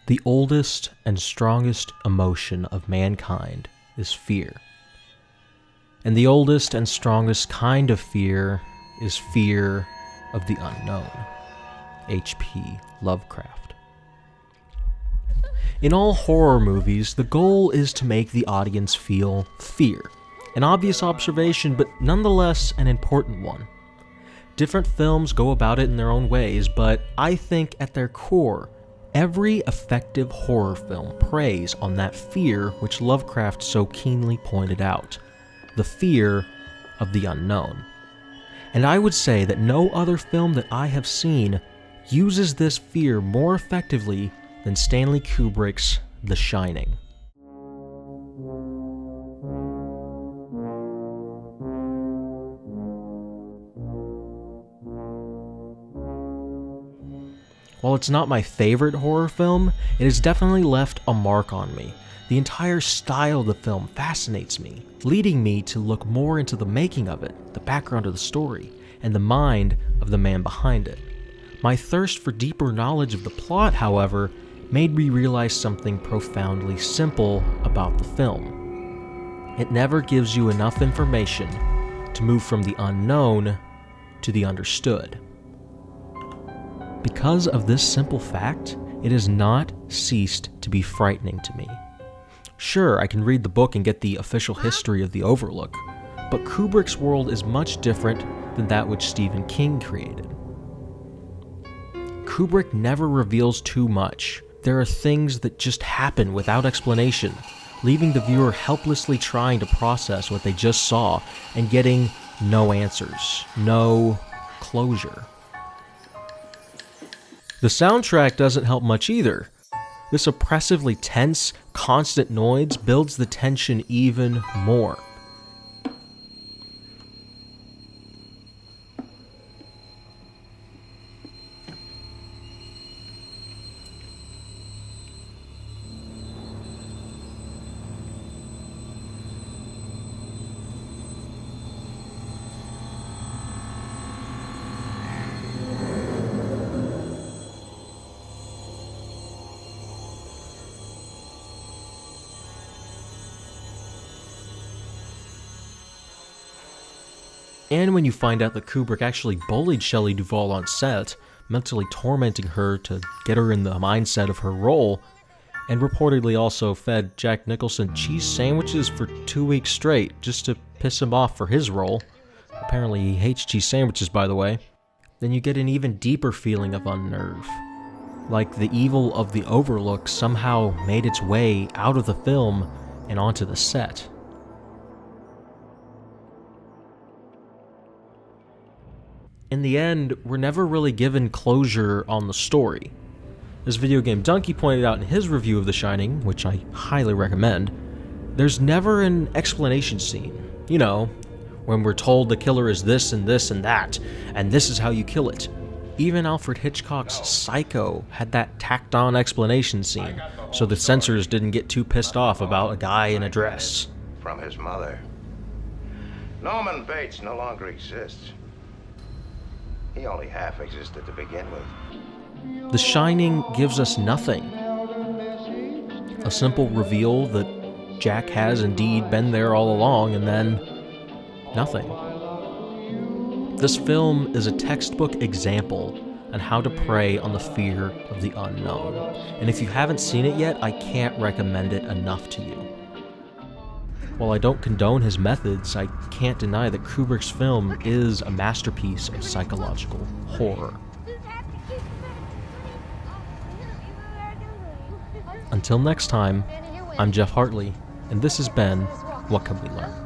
The oldest and strongest emotion of mankind is fear. And the oldest and strongest kind of fear is fear of the unknown. H.P. Lovecraft. In all horror movies, the goal is to make the audience feel fear. An obvious observation, but nonetheless an important one. Different films go about it in their own ways, but I think at their core, every effective horror film preys on that fear which Lovecraft so keenly pointed out. The fear of the unknown. And I would say that no other film that I have seen uses this fear more effectively than Stanley Kubrick's The Shining. While it's not my favorite horror film, it has definitely left a mark on me. The entire style of the film fascinates me, leading me to look more into the making of it, the background of the story, and the mind of the man behind it. My thirst for deeper knowledge of the plot, however, made me realize something profoundly simple about the film. It never gives you enough information to move from the unknown to the understood. Because of this simple fact, it has not ceased to be frightening to me. Sure, I can read the book and get the official history of the Overlook, but Kubrick's world is much different than that which Stephen King created. Kubrick never reveals too much. There are things that just happen without explanation, leaving the viewer helplessly trying to process what they just saw and getting no answers, no closure. The soundtrack doesn't help much either. This oppressively tense, constant noise builds the tension even more. And when you find out that Kubrick actually bullied Shelley Duvall on set, mentally tormenting her to get her in the mindset of her role, and reportedly also fed Jack Nicholson cheese sandwiches for 2 weeks straight just to piss him off for his role. Apparently he hates cheese sandwiches, by the way. Then you get an even deeper feeling of unnerve. Like the evil of the Overlook somehow made its way out of the film and onto the set. In the end, we're never really given closure on the story. As Video Game Donkey pointed out in his review of The Shining, which I highly recommend, there's never an explanation scene. You know, when we're told the killer is this and this and that, and this is how you kill it. Even Alfred Hitchcock's Psycho had that tacked-on explanation scene, so the censors didn't get too pissed off about a guy in a dress. From his mother. Norman Bates no longer exists. He only half existed to begin with. The Shining gives us nothing. A simple reveal that Jack has indeed been there all along, and then nothing. This film is a textbook example on how to prey on the fear of the unknown. And if you haven't seen it yet, I can't recommend it enough to you. While I don't condone his methods, I can't deny that Kubrick's film is a masterpiece of psychological horror. Until next time, I'm Jeff Hartley, and this has been What Can We Learn?